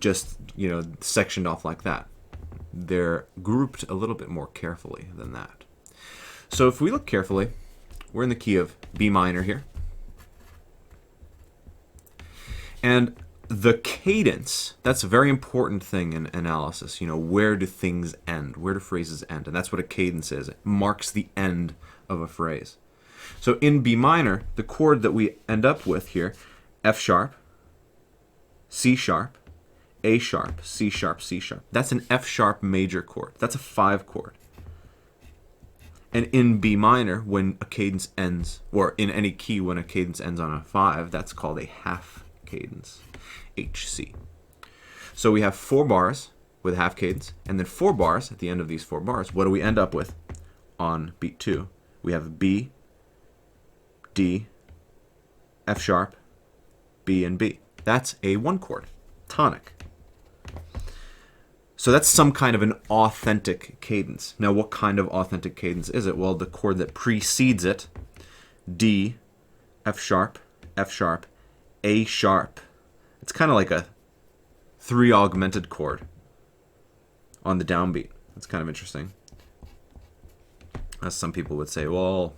just, sectioned off like that. They're grouped a little bit more carefully than that. So if we look carefully, we're in the key of B minor here. And the cadence, that's a very important thing in analysis. Where do things end? Where do phrases end? And that's what a cadence is. It marks the end of a phrase. So in B minor, the chord that we end up with here, F sharp, C sharp, A sharp, C sharp, C sharp. That's an F sharp major chord. That's a 5 chord. And in B minor, when a cadence ends, or in any key when a cadence ends on a 5, that's called a half cadence, HC. So we have 4 bars with half cadence, and then 4 bars at the end of these 4 bars. What do we end up with on beat 2? We have B, D, F sharp, B, and B. That's a 1 chord, tonic. So that's some kind of an authentic cadence. Now, what kind of authentic cadence is it? Well, the chord that precedes it, D, F sharp, A sharp. It's kind of like a 3 augmented chord on the downbeat. That's kind of interesting. As some people would say, well,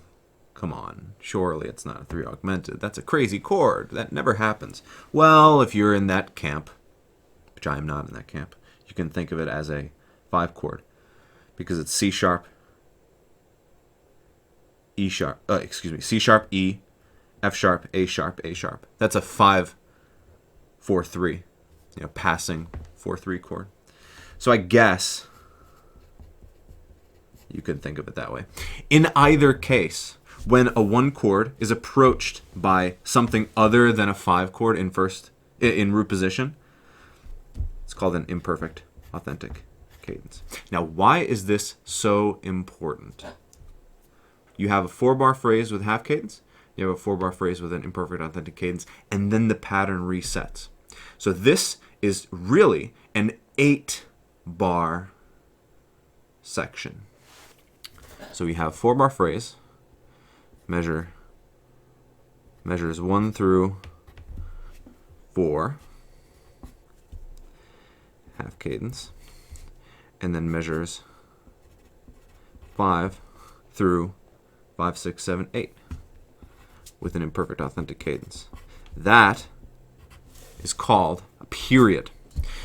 come on, surely it's not a 3 augmented. That's a crazy chord. That never happens. Well, if you're in that camp, which I am not in that camp, you can think of it as a 5 chord because it's C sharp, C sharp, E, F sharp, A sharp, A sharp. That's a 5-4-3, passing 4-3 chord. So I guess you could think of it that way. In either case, when a 1 chord is approached by something other than a 5 chord in root position, it's called an imperfect authentic cadence. Now, why is this so important? You have a 4-bar phrase with half cadence, you have a 4-bar phrase with an imperfect authentic cadence, and then the pattern resets. So this is really an 8-bar section. So we have 4-bar phrase, measures 1 through 4, half cadence, and then measures 5 through 5, 6, 7, 8 with an imperfect authentic cadence. That is called a period.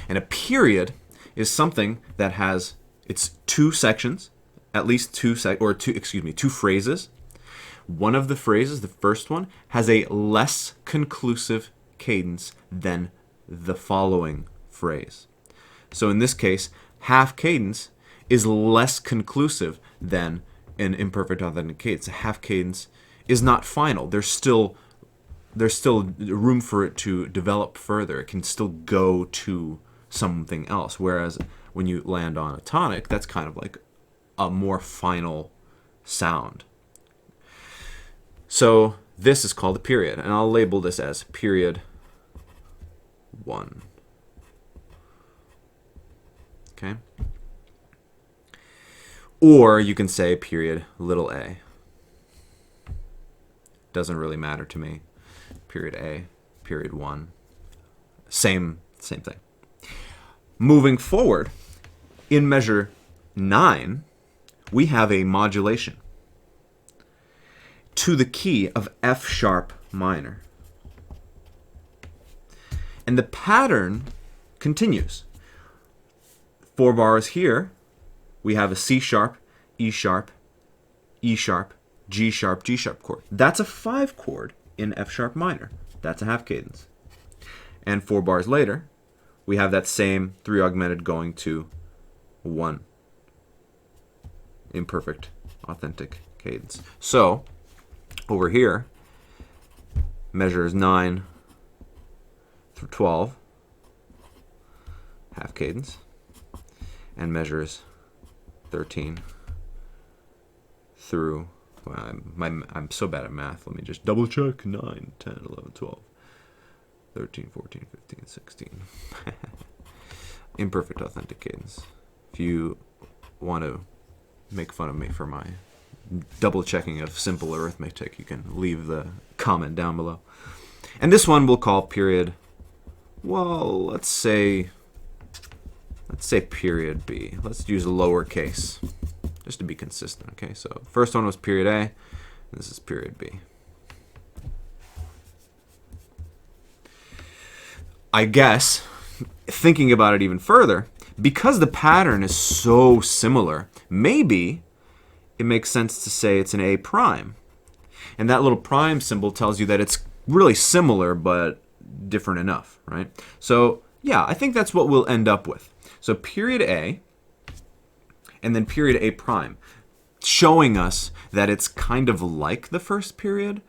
And a period is something that has its 2 sections, at least 2 phrases. One of the phrases, the first one, has a less conclusive cadence than the following phrase. So in this case, half cadence is less conclusive than an imperfect authentic cadence. A half cadence is not final. There's still room for it to develop further. It can still go to something else. Whereas when you land on a tonic, that's kind of like a more final sound. So this is called a period, and I'll label this as period 1. Okay? Or you can say period little a. Doesn't really matter to me. Period A, period 1. Same thing. Moving forward, in measure 9, we have a modulation to the key of F sharp minor. And the pattern continues. 4 bars here, we have a C sharp, E sharp, E sharp, G sharp, G sharp chord. That's a 5 chord in F sharp minor. That's a half cadence. And 4 bars later, we have that same 3 augmented going to 1 imperfect authentic cadence. So over here, measures 9 through 12, half cadence, and measures 13 through, well, I'm so bad at math, let me just double check, 9, 10, 11, 12, 13, 14, 15, 16. Imperfect authentic cadence. If you want to make fun of me for my double checking of simple arithmetic, you can leave the comment down below. And this one we'll call period, well, let's say let's say period B. Let's use lowercase just to be consistent. Okay, so first one was period A, and this is period B. I guess, thinking about it even further, because the pattern is so similar, maybe it makes sense to say it's an A prime. And that little prime symbol tells you that it's really similar, but different enough, right? So yeah, I think that's what we'll end up with. So period A, and then period A prime, showing us that it's kind of like the first period,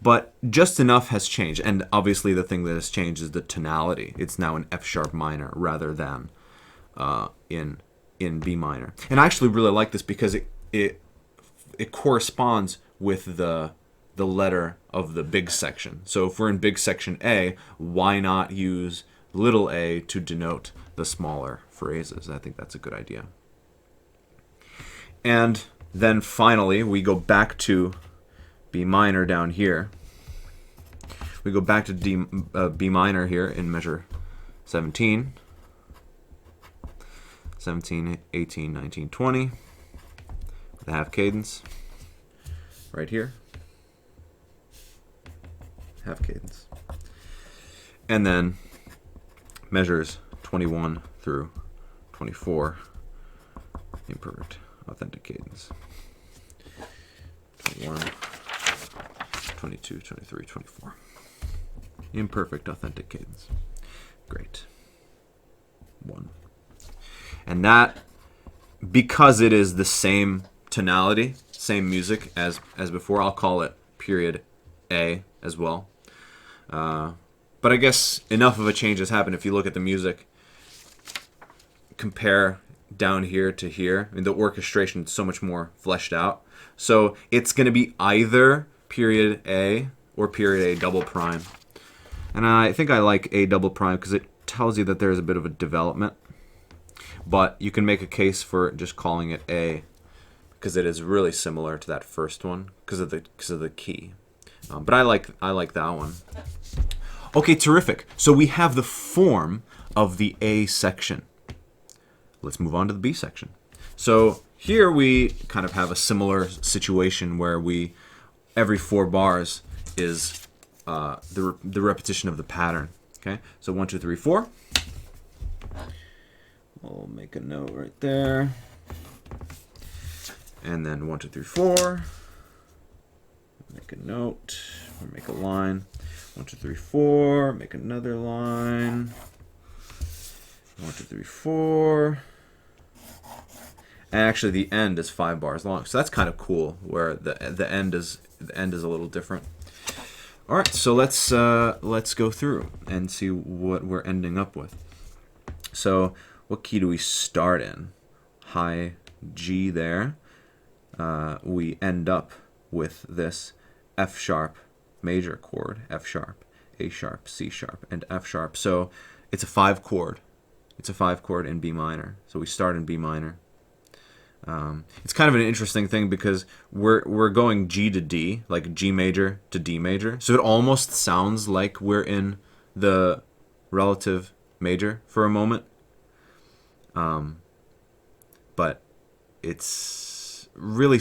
but just enough has changed. And obviously the thing that has changed is the tonality. It's now in F sharp minor rather than in B minor. And I actually really like this because it corresponds with the letter of the big section. So if we're in big section A, why not use little a to denote the smaller phrases? I think that's a good idea. And then finally, we go back to B minor down here. We go back to B minor here in measure 17, 18, 19, 20, the half cadence right here. Half cadence. And then measures 21 through 24, imperfect authentic cadence. 21, 22, 23, 24. Imperfect authentic cadence. Great. 1. And that, because it is the same tonality, same music as before, I'll call it period A as well. But I guess enough of a change has happened. If you look at the music, compare down here to here, I mean, the orchestration is so much more fleshed out. So it's going to be either period A or period A double prime. And I think I like A double prime because it tells you that there's a bit of a development. But you can make a case for just calling it A because it is really similar to that first one because of the key. But I like that one. Okay, terrific. So we have the form of the A section. Let's move on to the B section. So here we kind of have a similar situation where every 4 bars is the repetition of the pattern. Okay, so 1, 2, 3, 4. We'll make a note right there. And then 1, 2, 3, 4. Make a note, or make a line. 1, 2, 3, 4. Make another line. 1, 2, 3, 4. And actually, the end is 5 bars long, so that's kind of cool. Where the end is a little different. All right, so let's go through and see what we're ending up with. So, what key do we start in? High G there. We end up with this F sharp major chord, F sharp, A sharp, C sharp, and F sharp. So it's a 5 chord. It's a 5 chord in B minor. So we start in B minor. It's kind of an interesting thing because we're going G to D, like G major to D major. So it almost sounds like we're in the relative major for a moment. But it's really...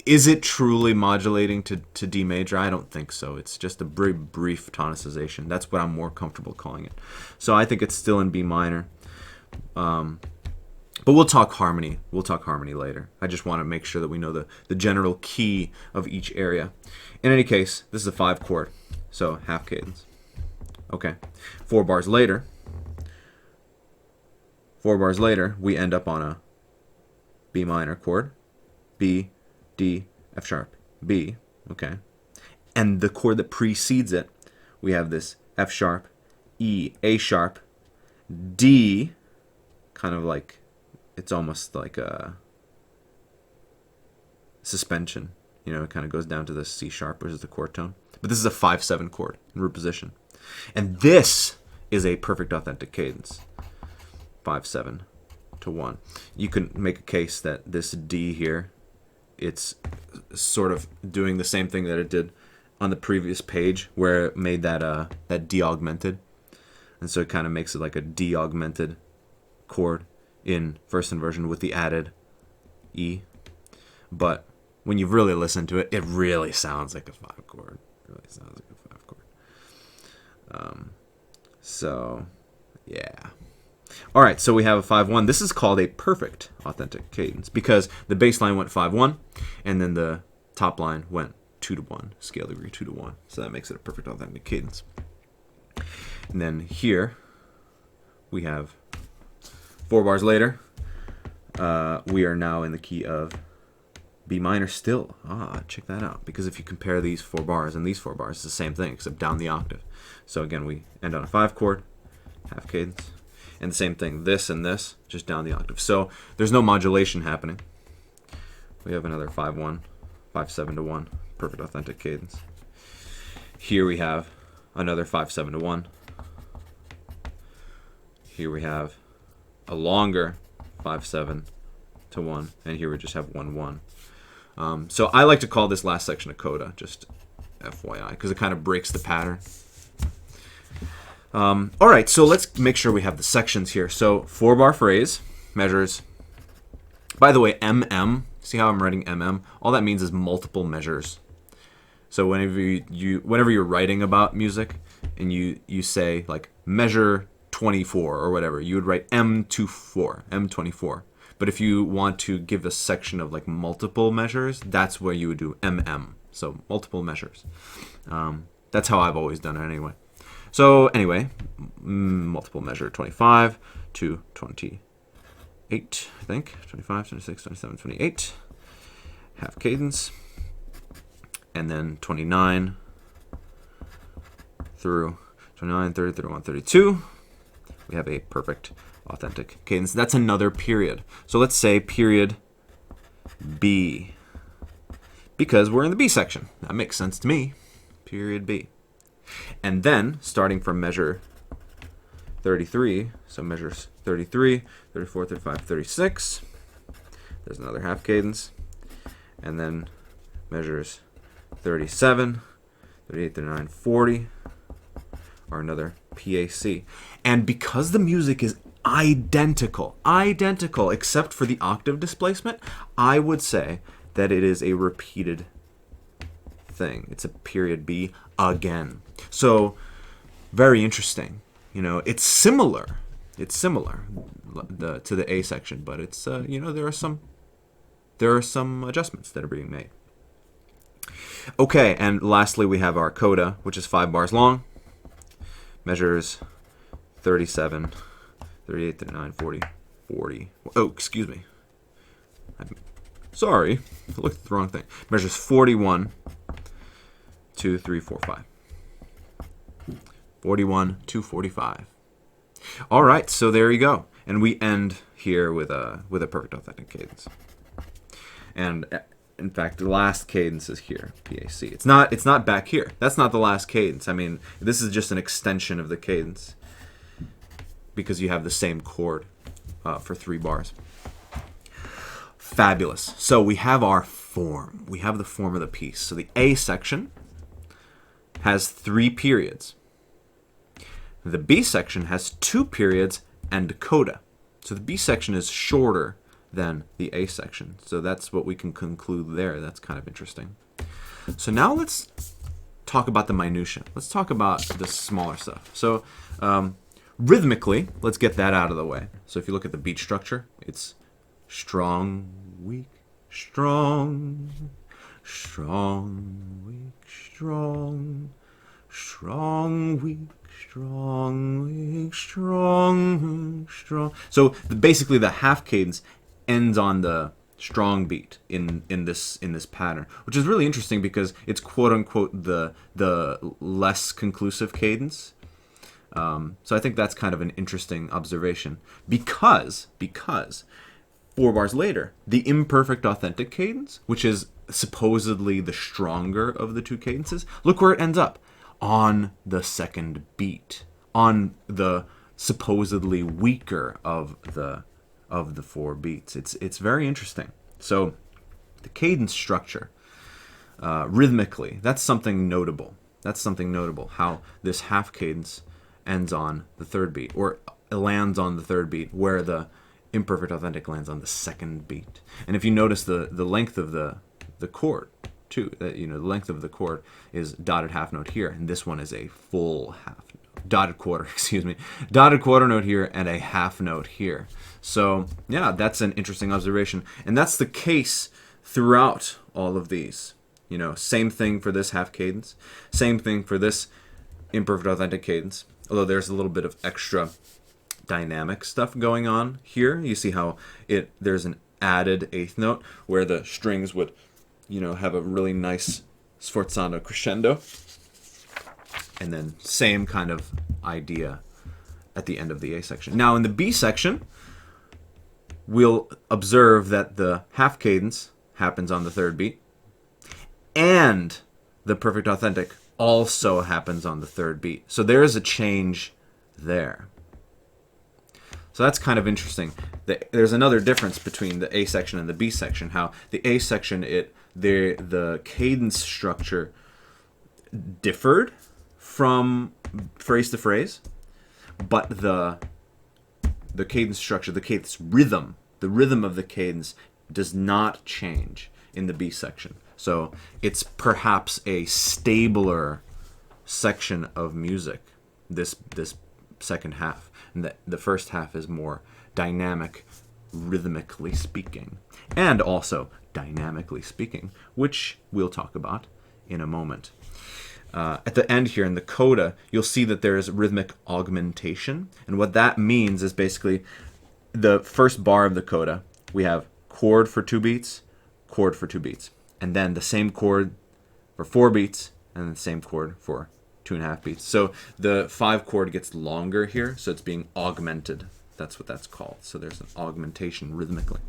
Is it truly modulating to D major? I don't think so. It's just a very brief tonicization. That's what I'm more comfortable calling it. So I think it's still in B minor. But we'll talk harmony. We'll talk harmony later. I just want to make sure that we know the general key of each area. In any case, this is a 5 chord. So half cadence. Okay. 4 bars later, we end up on a B minor chord. B, D, F sharp, B, okay. And the chord that precedes it, we have this F sharp, E, A sharp, D, kind of like, it's almost like a suspension. You know, it kind of goes down to the C sharp, which is the chord tone. But this is a 5/7 chord in root position. And this is a perfect authentic cadence. 5/7 to 1. You can make a case that this D here, it's sort of doing the same thing that it did on the previous page where it made that D augmented. And so it kind of makes it like a D augmented chord in first inversion with the added E. But when you really listen to it, it really sounds like a 5 chord. It really sounds like a 5 chord. So, yeah. All right, so we have a 5-1. This is called a perfect authentic cadence because the bass line went 5-1, and then the top line went 2-1, scale degree 2-1. So that makes it a perfect authentic cadence. And then here we have 4 bars later. We are now in the key of B minor still. Check that out. Because if you compare these 4 bars and these 4 bars, it's the same thing except down the octave. So again, we end on a 5 chord, half cadence. And the same thing, this and this, just down the octave. So there's no modulation happening. We have another 5-1, 5-7-1, perfect authentic cadence. Here we have another 5-7-1. Here we have a longer 5-7-1, and here we just have 1-1. So I like to call this last section a coda, just FYI, because it kind of breaks the pattern. All right, so let's make sure we have the sections here. So 4-bar phrase measures, by the way, MM, see how I'm writing MM? All that means is multiple measures. So whenever you're writing about music and you say like measure 24 or whatever, you would write M24, M24. But if you want to give a section of like multiple measures, that's where you would do MM. So multiple measures. That's how I've always done it anyway. So anyway, multiple measure 25 to 28, I think. 25, 26, 27, 28. Half cadence. And then 29 through 29, 30, 31, 32. We have a perfect authentic cadence. That's another period. So let's say period B, because we're in the B section. That makes sense to me. Period B. And then, starting from measure 33, so measures 33, 34, 35, 36, there's another half cadence. And then measures 37, 38, 39, 40 are another PAC. And because the music is identical except for the octave displacement, I would say that it is a repeated thing. It's a period B again. So very interesting. You know, it's similar to the A section, but it's there are some adjustments that are being made. Okay, and lastly we have our coda, which is 5 bars long, measures 37, 38, 39, 40, 40. Oh, excuse me. Sorry, I looked at the wrong thing. Measures 41, 2, 3, 4, 5. 41 to 45. All right, so there you go, and we end here with a perfect authentic cadence. And in fact, the last cadence is here, PAC. It's not back here. That's not the last cadence. I mean, this is just an extension of the cadence because you have the same chord for 3 bars. Fabulous. So we have our form. We have the form of the piece. So the A section has 3 periods. The B section has 2 periods and coda. So the B section is shorter than the A section. So that's what we can conclude there. That's kind of interesting. So now let's talk about the minutia. Let's talk about the smaller stuff. So rhythmically, let's get that out of the way. So if you look at the beat structure, it's strong, weak, strong, strong, weak, strong, strong, weak, strong, weak, strong, strong. So basically the half cadence ends on the strong beat in this pattern, which is really interesting because it's quote unquote the less conclusive cadence. So I think that's kind of an interesting observation because 4 bars later, the imperfect authentic cadence, which is supposedly the stronger of the 2 cadences, look where it ends up. On the second beat, on the supposedly weaker of the 4 beats. It's very interesting. So the cadence structure, rhythmically, that's something notable. How this half cadence ends on the 3rd beat, or lands on the third beat, where the imperfect authentic lands on the second beat. And if you notice the length of the chord too, the length of the chord is dotted half note here, and this one is a full half note, dotted quarter, excuse me, dotted quarter note here and a half note here. So yeah, that's an interesting observation, and that's the case throughout all of these. Same thing for this half cadence, same thing for this imperfect authentic cadence, although there's a little bit of extra dynamic stuff going on here. You see how there's an added eighth note where the strings would have a really nice sforzando crescendo, and then same kind of idea at the end of the A section. Now in the B section, we'll observe that the half cadence happens on the third beat, and the perfect authentic also happens on the third beat. So there is a change there. So that's kind of interesting. There's another difference between the A section and the B section. How the A section, the cadence structure differed from phrase to phrase, but the cadence structure, the cadence rhythm, the rhythm of the cadence does not change in the B section. So it's perhaps a stabler section of music, this second half. And the first half is more dynamic, rhythmically speaking, and also dynamically speaking, which we'll talk about in a moment. At the end here in the coda, you'll see that there is rhythmic augmentation. And what that means is basically the first bar of the coda, we have chord for 2 beats, chord for 2 beats. And then the same chord for 4 beats, and the same chord for 2.5 beats. So the 5 chord gets longer here, so it's being augmented. That's what that's called. So there's an augmentation rhythmically.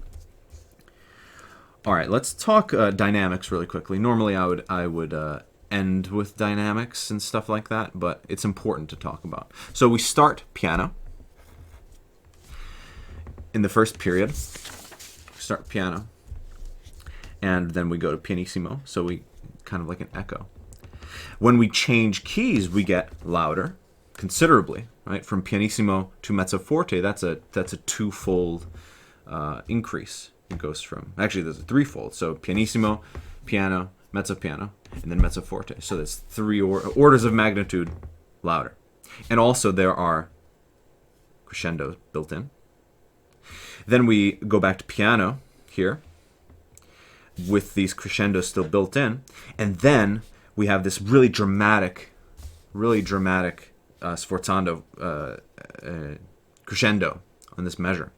All right, let's talk dynamics really quickly. Normally I would end with dynamics and stuff like that, but it's important to talk about. So we start piano. In the first period, we start piano, and then we go to pianissimo, so we kind of like an echo. When we change keys, we get louder considerably, right? From pianissimo to mezzo forte, that's a twofold increase. It goes from, actually there's a threefold. So pianissimo, piano, mezzo piano, and then mezzo forte. So that's 3 orders of magnitude louder. And also there are crescendos built in. Then we go back to piano here with these crescendos still built in, and then we have this really dramatic sforzando crescendo on this measure.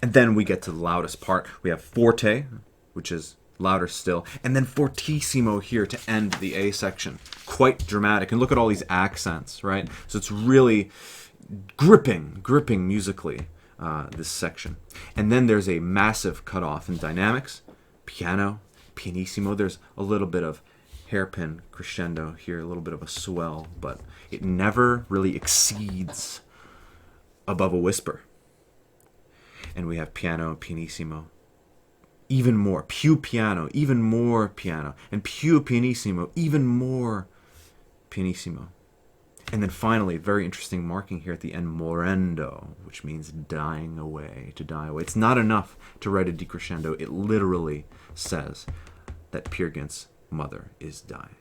And then we get to the loudest part. We have forte, which is louder still, and then fortissimo here to end the A section. Quite dramatic. And look at all these accents, right? So it's really gripping musically, this section. And then there's a massive cutoff in dynamics. Piano, pianissimo, there's a little bit of hairpin crescendo here, a little bit of a swell, but it never really exceeds above a whisper. And we have piano, pianissimo, even more, più piano, even more piano, and più pianissimo, even more pianissimo. And then finally, very interesting marking here at the end, morendo, which means dying away, to die away. It's not enough to write a decrescendo. It literally says that Peer Gynt's mother is dying.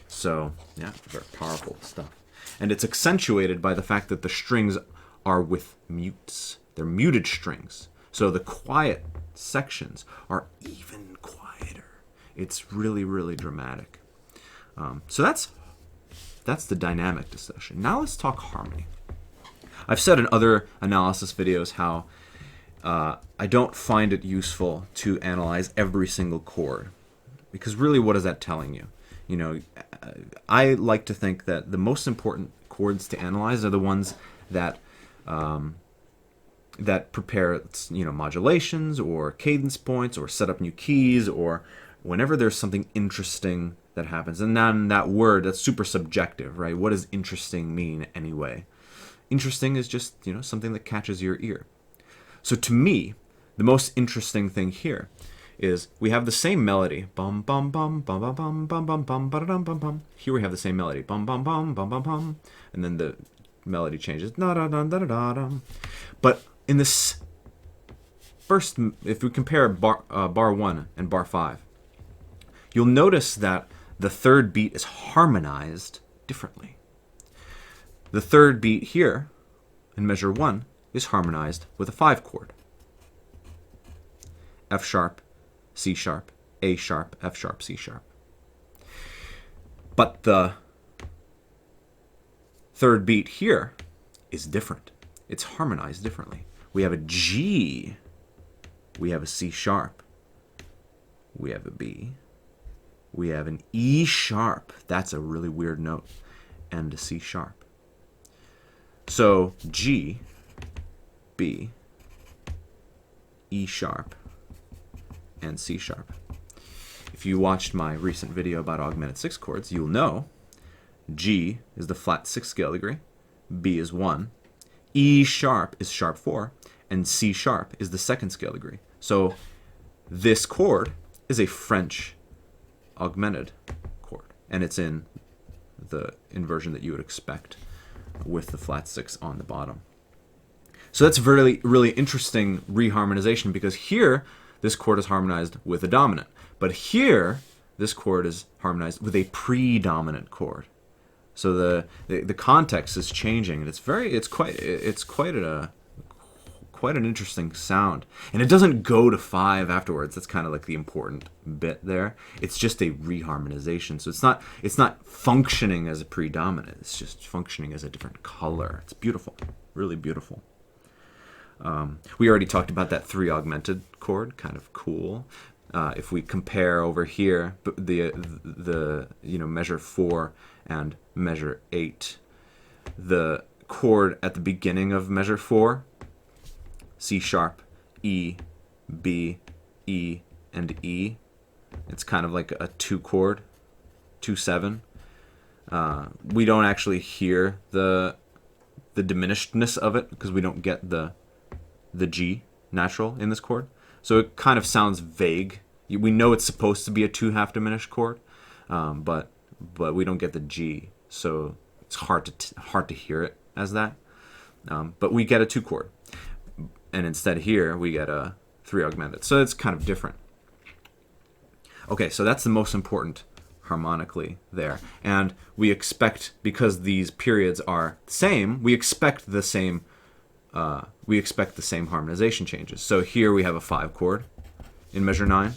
So, yeah, very powerful stuff. And it's accentuated by the fact that the strings are with mutes. They're muted strings. So the quiet sections are even quieter. It's really, really dramatic. So that's the dynamic discussion. Now let's talk harmony. I've said in other analysis videos how I don't find it useful to analyze every single chord, because really, what is that telling you? I like to think that the most important chords to analyze are the ones that that prepare, modulations or cadence points or set up new keys, or whenever there's something interesting that happens. And then that word, that's super subjective, right? What does interesting mean anyway? Interesting is just, something that catches your ear. So to me, the most interesting thing here is we have the same melody. Bum bum bum bum bum bum bum bum bum bum bum bum. Here we have the same melody. Bum bum bum bum bum bum, and then the melody changes. Da da da da da da. But in this first, if we compare bar 1 and bar 5, you'll notice that the third beat is harmonized differently. The third beat here in measure 1 is harmonized with a 5 chord. F sharp, C sharp, A sharp, F sharp, C sharp. But the third beat here is different. It's harmonized differently. We have a G, we have a C sharp, we have a B, we have an E sharp. That's a really weird note. And a C sharp. So G, B, E sharp, and C sharp. If you watched my recent video about augmented 6 chords, you'll know G is the flat 6th scale degree, B is 1, E sharp is sharp 4, and C sharp is the 2nd scale degree. So this chord is a French augmented chord, and it's in the inversion that you would expect with the flat 6 on the bottom. So that's really, really interesting reharmonization, because here this chord is harmonized with a dominant, but here this chord is harmonized with a predominant chord. So the context is changing, and it's quite an interesting sound. And it doesn't go to 5 afterwards. That's kind of like the important bit there. It's just a reharmonization. So it's not functioning as a predominant. It's just functioning as a different color. It's beautiful, really beautiful. We already talked about that 3 augmented chord, kind of cool. If we compare over here the measure 4 and measure 8, the chord at the beginning of measure 4, C sharp, E, B, E, and E. It's kind of like a 2 chord, 2/7. We don't actually hear the diminishedness of it because we don't get the G natural in this chord. So it kind of sounds vague. We know it's supposed to be a 2/2 diminished chord, but we don't get the G, so it's hard to hear it as that. But we get a 2 chord. And instead here, we get a 3 augmented. So it's kind of different. Okay, so that's the most important harmonically there. And we expect, because these periods are the same, we expect the same harmonization changes. So here we have a 5 chord in measure 9.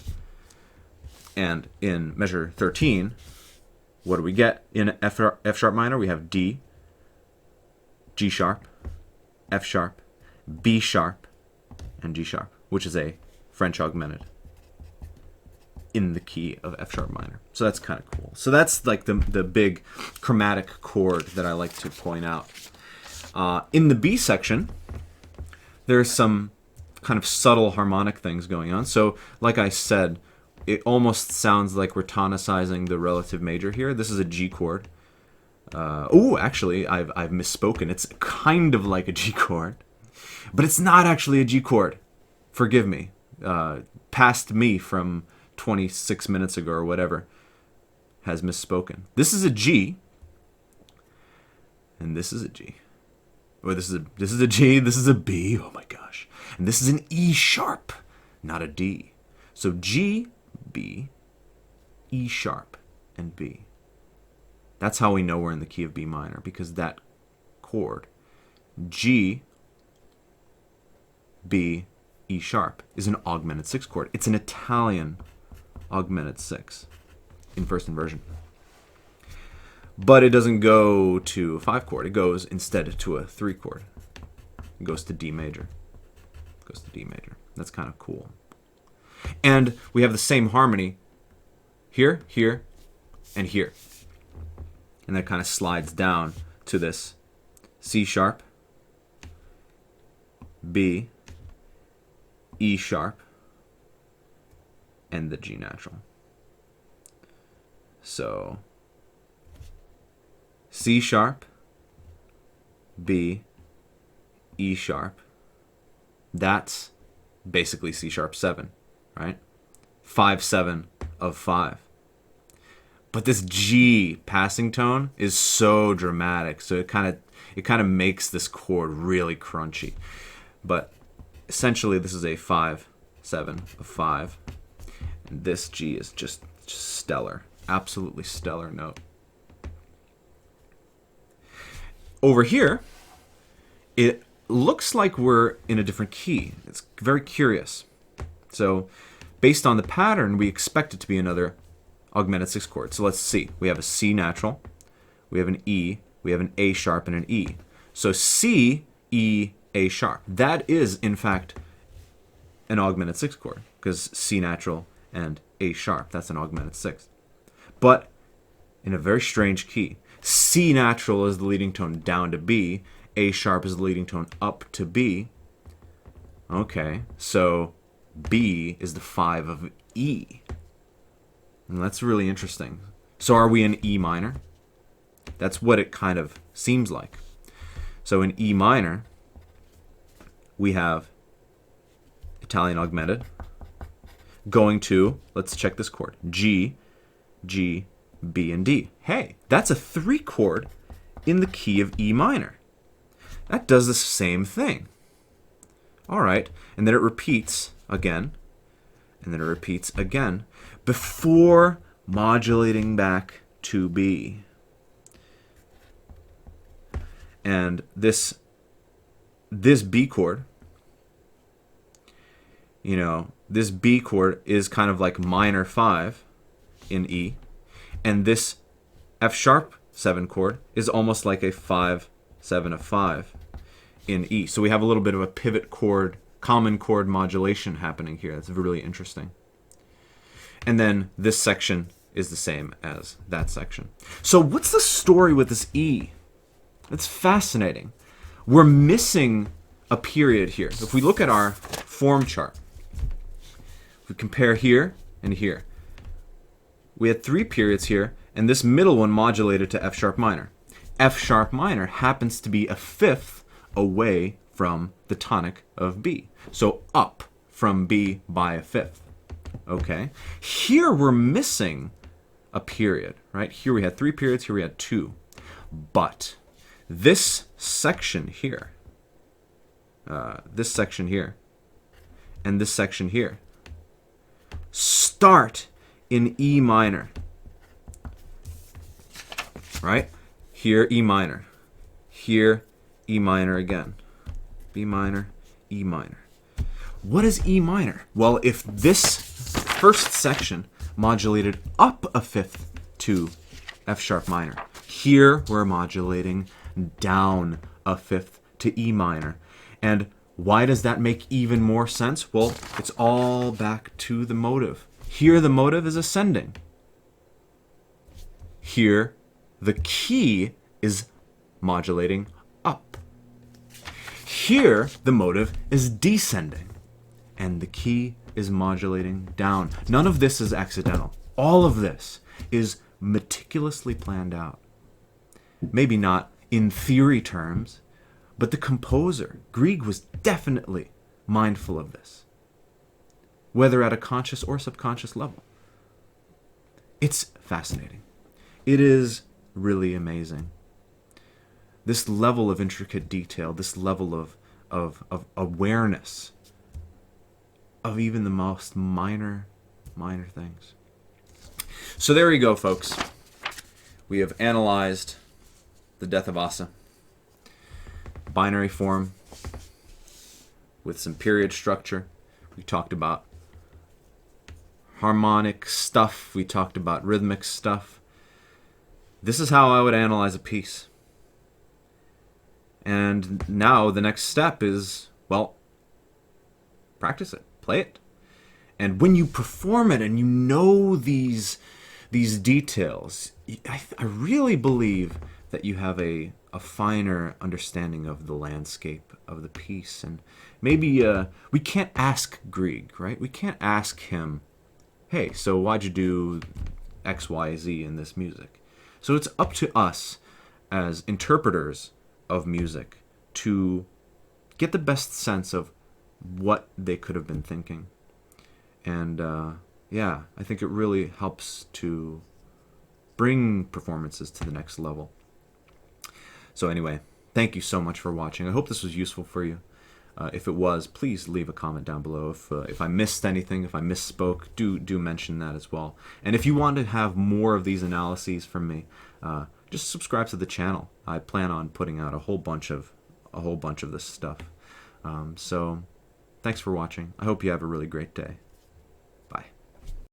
And in measure 13, what do we get? In F sharp minor, we have D, G sharp, F sharp, B sharp, and G sharp, which is a French augmented in the key of F sharp minor. So that's kind of cool. So that's like the big chromatic chord that I like to point out. In the B section, there's some kind of subtle harmonic things going on. So like I said, it almost sounds like we're tonicizing the relative major here. This is a G chord. Actually, I've misspoken. It's kind of like a G chord. But it's not actually a G chord. Forgive me. Past me from 26 minutes ago or whatever has misspoken. This is a G, and this is a G. Or this is a G, this is a B, oh my gosh. And this is an E sharp, not a D. So G, B, E sharp, and B. That's how we know we're in the key of B minor, because that chord, G, B, E sharp, is an augmented 6 chord. It's an Italian augmented 6 in first inversion. But it doesn't go to a 5 chord. It goes instead to a 3 chord. It goes to D major. It goes to D major. That's kind of cool. And we have the same harmony here, here, and here. And that kind of slides down to this C sharp, B, E sharp, and the G natural. So C sharp, B, E sharp. That's basically C sharp 7, right? 5/7 of 5. But this G passing tone is so dramatic, so it kind of makes this chord really crunchy. But essentially, this is a 5/7 of 5. And this G is just stellar, absolutely stellar note. Over here, it looks like we're in a different key. It's very curious. So, based on the pattern, we expect it to be another augmented 6 chord. So let's see. We have a C natural, we have an E, we have an A sharp, and an E. So C, E, A sharp. That is, in fact, an augmented 6 chord, because C natural and A sharp, that's an augmented 6. But in a very strange key. C natural is the leading tone down to B, A sharp is the leading tone up to B. Okay, so B is the 5 of E. And that's really interesting. So are we in E minor? That's what it kind of seems like. So in E minor, we have Italian augmented going to, let's check this chord, G, G, B, and D. Hey, that's a 3 chord in the key of E minor. That does the same thing. All right, and then it repeats again, and then it repeats again, before modulating back to B. And this B chord, you know, this B chord is kind of like minor 5 in E, and this F sharp 7 chord is almost like a 5/7 of 5 in E. So we have a little bit of a pivot chord, common chord modulation happening here. That's really interesting. And then this section is the same as that section. So what's the story with this E? It's fascinating. We're missing a period here. If we look at our form chart, if we compare here and here, we had 3 periods here, and this middle one modulated to F sharp minor. F sharp minor happens to be a 5th away from the tonic of B. So up from B by a 5th. Okay? Here we're missing a period, right? Here we had 3 periods, here we had 2. But this section here, and this section here, start in E minor, right? Here E minor, here E minor again, B minor, E minor. What is E minor? Well, if this first section modulated up a 5th to F sharp minor, here we're modulating down a 5th to E minor. And why does that make even more sense? Well, it's all back to the motive. Here the motive is ascending. Here the key is modulating up. Here the motive is descending, and the key is modulating down. None of this is accidental. All of this is meticulously planned out. Maybe not in theory terms, but the composer, Grieg, was definitely mindful of this, whether at a conscious or subconscious level. It's fascinating. It is really amazing. This level of intricate detail, this level of awareness of even the most minor things. So there you go, folks. We have analyzed the death of Åse. Binary form with some period structure. We talked about harmonic stuff. We talked about rhythmic stuff. This is how I would analyze a piece. And now the next step is, well, practice it, play it. And when you perform it and you know these details, I really believe that you have a finer understanding of the landscape of the piece. And maybe we can't ask Grieg, right? We can't ask him, hey, so why'd you do X, Y, Z in this music? So it's up to us as interpreters of music to get the best sense of what they could have been thinking. And yeah, I think it really helps to bring performances to the next level. So anyway, thank you so much for watching. I hope this was useful for you. If it was, please leave a comment down below. If I missed anything, if I misspoke, do mention that as well. And if you want to have more of these analyses from me, just subscribe to the channel. I plan on putting out a whole bunch of this stuff. So thanks for watching. I hope you have a really great day.